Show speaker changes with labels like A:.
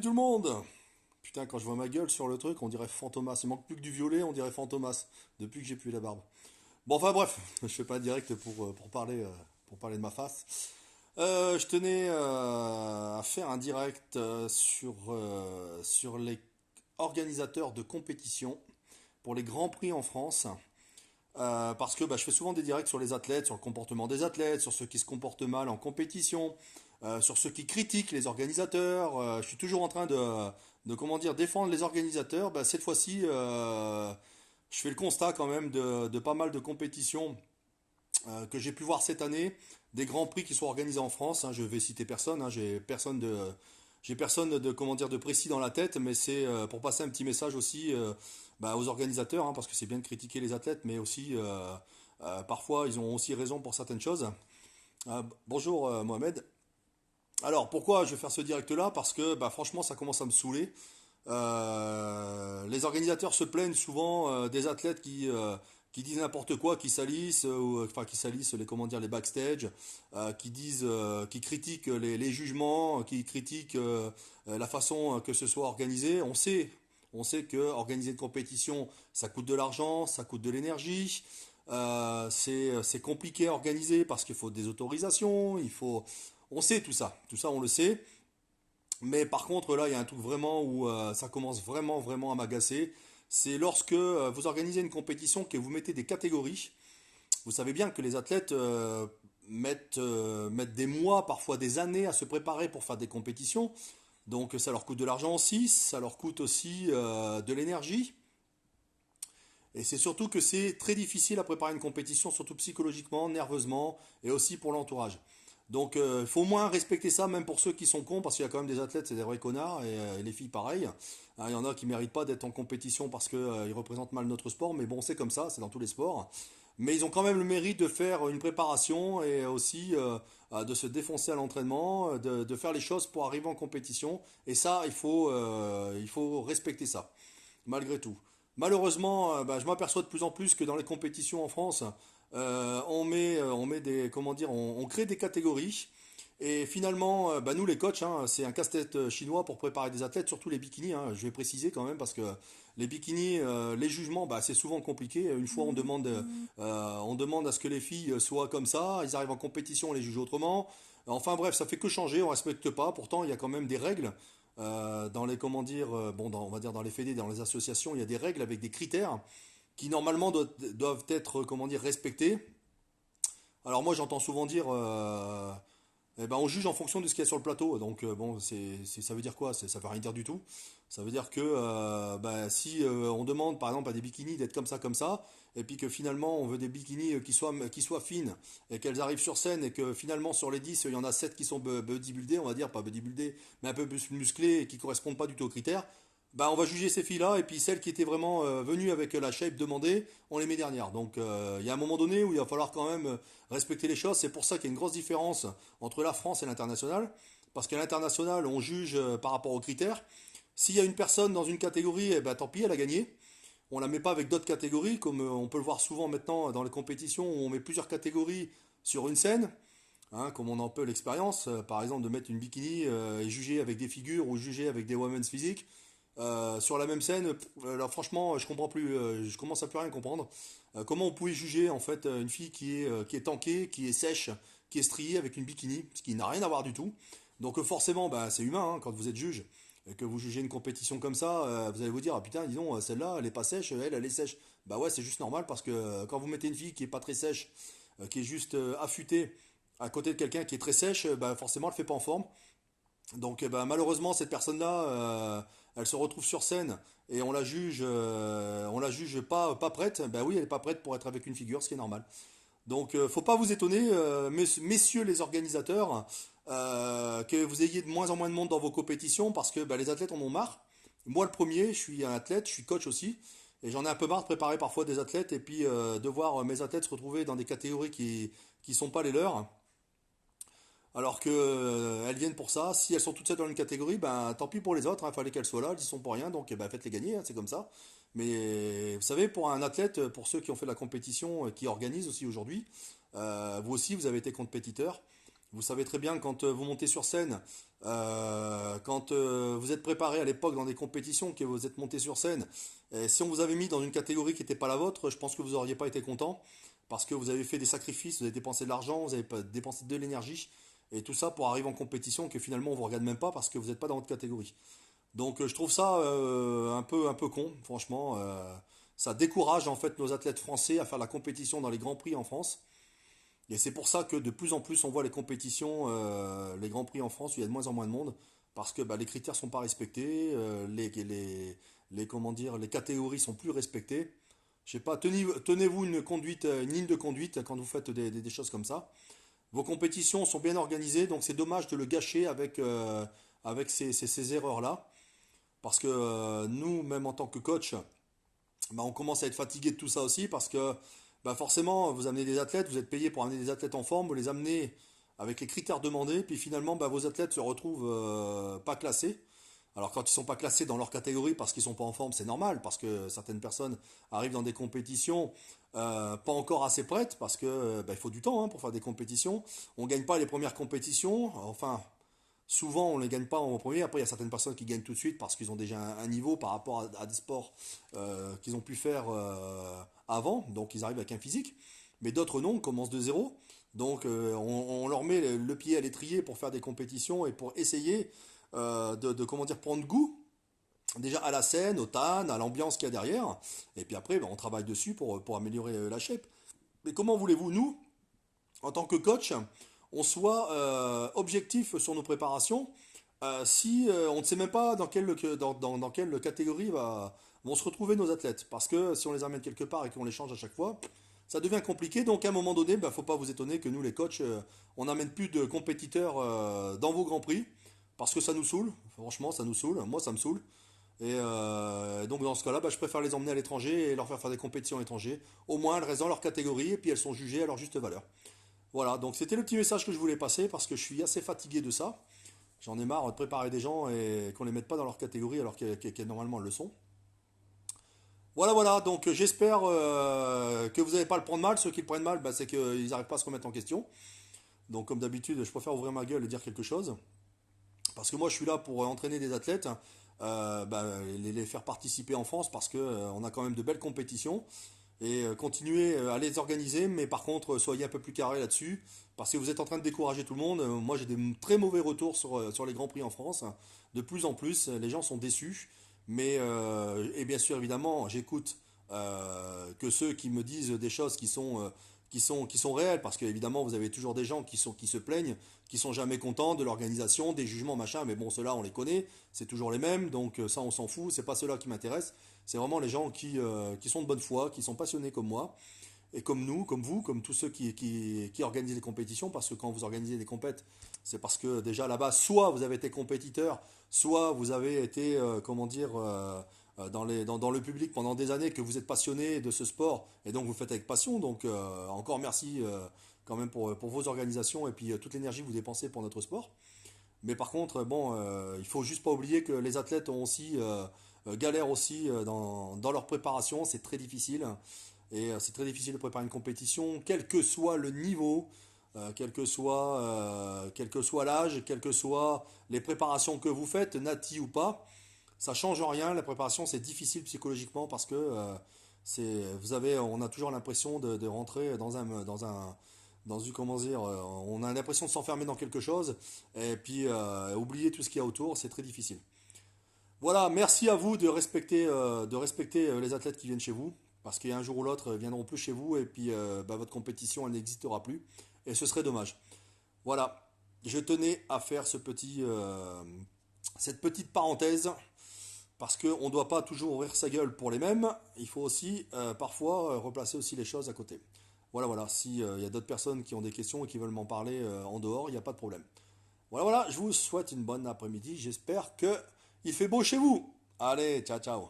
A: tout le monde! Putain, quand je vois ma gueule sur le truc, on dirait Fantomas. Il manque plus que du violet, on dirait Fantomas. Depuis que j'ai plus la barbe. Bon, enfin bref, je fais pas direct pour parler de ma face. Je tenais à faire un direct sur les organisateurs de compétition pour les grands prix en France. Parce que je fais souvent des directs sur les athlètes, sur le comportement des athlètes, sur ceux qui se comportent mal en compétition, sur ceux qui critiquent les organisateurs. Je suis toujours en train comment dire, défendre les organisateurs. Cette fois-ci, je fais le constat quand même de pas mal de compétitions que j'ai pu voir cette année, des grands prix qui sont organisés en France. Hein. Je vais citer personne, hein, j'ai personne de comment dire de précis dans la tête, mais c'est pour passer un petit message aussi aux organisateurs, hein, parce que c'est bien de critiquer les athlètes, mais aussi parfois ils ont aussi raison pour certaines choses. Bonjour Mohamed. Alors pourquoi je vais faire ce direct là? Parce que franchement ça commence à me saouler. Les organisateurs se plaignent souvent des athlètes qui disent n'importe quoi, qui salissent, enfin qui salissent les comment dire les backstage, qui critiquent les jugements, qui critiquent la façon que ce soit organisé. On sait que organiser une compétition, ça coûte de l'argent, ça coûte de l'énergie. C'est compliqué à organiser parce qu'il faut des autorisations, on sait tout ça on le sait. Mais par contre, là, il y a un truc vraiment où ça commence vraiment à m'agacer. C'est lorsque vous organisez une compétition que vous mettez des catégories. Vous savez bien que les athlètes mettent des mois, parfois des années à se préparer pour faire des compétitions. Donc ça leur coûte de l'argent aussi, ça leur coûte aussi de l'énergie. Et c'est surtout que c'est très difficile à préparer une compétition, surtout psychologiquement, nerveusement, et aussi pour l'entourage. Donc il faut au moins respecter ça, même pour ceux qui sont cons, parce qu'il y a quand même des athlètes, c'est des vrais connards, et les filles pareil. Hein, il y en a qui méritent pas d'être en compétition parce qu'ils représentent mal notre sport, mais bon, c'est comme ça, c'est dans tous les sports. Mais ils ont quand même le mérite de faire une préparation et aussi de se défoncer à l'entraînement, de faire les choses pour arriver en compétition. Et ça, il faut respecter ça malgré tout. Malheureusement, je m'aperçois de plus en plus que dans les compétitions en France, on met des, comment dire, on crée des catégories. Et finalement, nous les coachs, hein, c'est un casse-tête chinois pour préparer des athlètes, surtout les bikinis. Hein, je vais préciser quand même parce que les bikinis, les jugements, c'est souvent compliqué. Une fois, on demande à ce que les filles soient comme ça. Ils arrivent en compétition, on les juge autrement. Enfin bref, ça fait que changer. On respecte pas. Pourtant, il y a quand même des règles dans les comment dire, on va dire dans les fédés, dans les associations, il y a des règles avec des critères qui normalement doivent être comment dire respectés. Alors moi, j'entends souvent dire on juge en fonction de ce qu'il y a sur le plateau. Donc ça veut dire quoi? Ça veut rien dire du tout. Ça veut dire que si on demande par exemple à des bikinis d'être comme ça, et puis que finalement on veut des bikinis qui soient fines, et qu'elles arrivent sur scène, et que finalement sur les 10 il y en a 7 qui sont bodybuildés, on va dire, pas bodybuildés, mais un peu plus musclés, et qui correspondent pas du tout aux critères, on va juger ces filles-là, et puis celles qui étaient vraiment venues avec la shape demandée, on les met dernières. Donc il y a un moment donné où il va falloir quand même respecter les choses. C'est pour ça qu'il y a une grosse différence entre la France et l'international. Parce qu'à l'international, on juge par rapport aux critères. S'il y a une personne dans une catégorie, tant pis, elle a gagné. On la met pas avec d'autres catégories, comme on peut le voir souvent maintenant dans les compétitions où on met plusieurs catégories sur une scène. Hein, comme on en peut l'expérience, par exemple de mettre une bikini et juger avec des figures ou juger avec des women's physiques. Sur la même scène, alors franchement, je comprends plus, je commence à plus rien comprendre. Comment on pouvait juger en fait une fille qui est tankée, qui est sèche, qui est striée avec une bikini, ce qui n'a rien à voir du tout. Donc forcément, c'est humain hein, quand vous êtes juge et que vous jugez une compétition comme ça, vous allez vous dire ah putain, disons celle-là, elle est pas sèche, elle est sèche. Bah ouais, c'est juste normal parce que quand vous mettez une fille qui est pas très sèche, qui est juste affûtée à côté de quelqu'un qui est très sèche, forcément elle fait pas en forme. Donc malheureusement cette personne-là, elle se retrouve sur scène et on la juge pas prête. Ben oui, elle est pas prête pour être avec une figure, ce qui est normal. Donc faut pas vous étonner, messieurs les organisateurs, que vous ayez de moins en moins de monde dans vos compétitions parce que les athlètes en ont marre. Moi le premier, je suis un athlète, je suis coach aussi. Et j'en ai un peu marre de préparer parfois des athlètes et puis de voir mes athlètes se retrouver dans des catégories qui sont pas les leurs alors que elles viennent pour ça. Si elles sont toutes seules dans une catégorie, tant pis pour les autres, il fallait qu'elles soient là, elles y sont pour rien, donc faites-les gagner, hein, c'est comme ça. Mais vous savez, pour un athlète, pour ceux qui ont fait de la compétition, qui organisent aussi aujourd'hui, vous aussi vous avez été compétiteur. Vous savez très bien quand vous montez sur scène, Quand vous êtes préparé à l'époque dans des compétitions, que vous êtes monté sur scène, et si on vous avait mis dans une catégorie qui n'était pas la vôtre, je pense que vous n'auriez pas été content, parce que vous avez fait des sacrifices, vous avez dépensé de l'argent, vous avez dépensé de l'énergie, et tout ça pour arriver en compétition que finalement on vous regarde même pas parce que vous n'êtes pas dans votre catégorie. Donc je trouve ça un peu con, franchement. Ça décourage en fait nos athlètes français à faire la compétition dans les grands prix en France. Et c'est pour ça que de plus en plus on voit les compétitions, les grands prix en France où il y a de moins en moins de monde, parce que bah, les critères sont pas respectés, comment dire, les catégories sont plus respectées. Je sais pas, tenez-vous une conduite, une ligne de conduite quand vous faites des choses comme ça. Vos compétitions sont bien organisées, donc c'est dommage de le gâcher avec ces erreurs-là. Parce que nous, même en tant que coach, bah, on commence à être fatigué de tout ça aussi parce que bah, forcément, vous amenez des athlètes, vous êtes payé pour amener des athlètes en forme, vous les amenez avec les critères demandés, puis finalement, bah, vos athlètes se retrouvent pas classés. Alors quand ils sont pas classés dans leur catégorie parce qu'ils sont pas en forme, c'est normal, parce que certaines personnes arrivent dans des compétitions pas encore assez prêtes, parce que bah, il faut du temps hein, pour faire des compétitions. On gagne pas les premières compétitions, enfin souvent, on ne les gagne pas en premier. Après, il y a certaines personnes qui gagnent tout de suite parce qu'ils ont déjà un niveau par rapport à des sports qu'ils ont pu faire avant. Donc, ils arrivent avec un physique. Mais d'autres non, commencent de zéro. Donc, on leur met le pied à l'étrier pour faire des compétitions et pour essayer comment dire, prendre goût déjà à la scène, au TAN, à l'ambiance qu'il y a derrière. Et puis après, ben, on travaille dessus pour améliorer la shape. Mais comment voulez-vous, nous, en tant que coach, on soit objectif sur nos préparations si on ne sait même pas dans quelle catégorie vont se retrouver nos athlètes. Parce que si on les amène quelque part et qu'on les change à chaque fois, ça devient compliqué. Donc à un moment donné, il ne faut pas vous étonner que nous, les coachs, on n'amène plus de compétiteurs dans vos grands prix. Parce que ça nous saoule. Franchement, ça nous saoule. Moi, ça me saoule. Et donc dans ce cas-là, bah, je préfère les emmener à l'étranger et leur faire des compétitions à l'étranger. Au moins, elles restent dans leur catégorie et puis elles sont jugées à leur juste valeur. Voilà, donc c'était le petit message que je voulais passer parce que je suis assez fatigué de ça. J'en ai marre de préparer des gens et qu'on les mette pas dans leur catégorie alors que normalement elles le sont. Voilà, voilà, donc j'espère que vous n'allez pas le prendre mal. Ceux qui le prennent mal, bah, c'est qu'ils n'arrivent pas à se remettre en question. Donc comme d'habitude, je préfère ouvrir ma gueule et dire quelque chose. Parce que moi je suis là pour entraîner des athlètes, bah, les faire participer en France parce que on a quand même de belles compétitions. Et continuez à les organiser, mais par contre, soyez un peu plus carré là-dessus, parce que vous êtes en train de décourager tout le monde. Moi, j'ai des très mauvais retours sur les Grands Prix en France. De plus en plus, les gens sont déçus. Mais, et bien sûr, évidemment, j'écoute que ceux qui me disent des choses qui sont réelles, parce qu'évidemment, vous avez toujours des gens qui se plaignent, qui sont jamais contents de l'organisation, des jugements, machin, mais bon, ceux-là, on les connaît, c'est toujours les mêmes, donc ça, on s'en fout, c'est pas ceux-là qui m'intéressent, c'est vraiment les gens qui sont de bonne foi, qui sont passionnés comme moi, et comme nous, comme vous, comme tous ceux qui organisent des compétitions, parce que quand vous organisez des compètes, c'est parce que déjà là-bas, soit vous avez été compétiteur, soit vous avez été, comment dire, dans le public pendant des années, que vous êtes passionné de ce sport, et donc vous faites avec passion. Donc encore merci quand même pour vos organisations et puis toute l'énergie que vous dépensez pour notre sport. Mais par contre, bon, il faut juste pas oublier que les athlètes ont aussi galèrent aussi dans leur préparation, c'est très difficile. Et c'est très difficile de préparer une compétition, quel que soit le niveau, quel que soit l'âge, quelles que soient les préparations que vous faites, nati ou pas, ça change rien. La préparation, c'est difficile psychologiquement parce que on a toujours l'impression de rentrer dans une, comment dire, on a l'impression de s'enfermer dans quelque chose et puis oublier tout ce qu'il y a autour, c'est très difficile. Voilà, merci à vous de respecter les athlètes qui viennent chez vous, parce qu'un jour ou l'autre, ils viendront plus chez vous, et puis bah, votre compétition, elle n'existera plus, et ce serait dommage. Voilà, je tenais à faire cette petite parenthèse, parce qu'on ne doit pas toujours ouvrir sa gueule pour les mêmes, il faut aussi parfois replacer aussi les choses à côté. Voilà, voilà, s'il y a d'autres personnes qui ont des questions et qui veulent m'en parler en dehors, il n'y a pas de problème. Voilà, voilà, je vous souhaite une bonne après-midi. J'espère que il fait beau chez vous. Allez, ciao, ciao.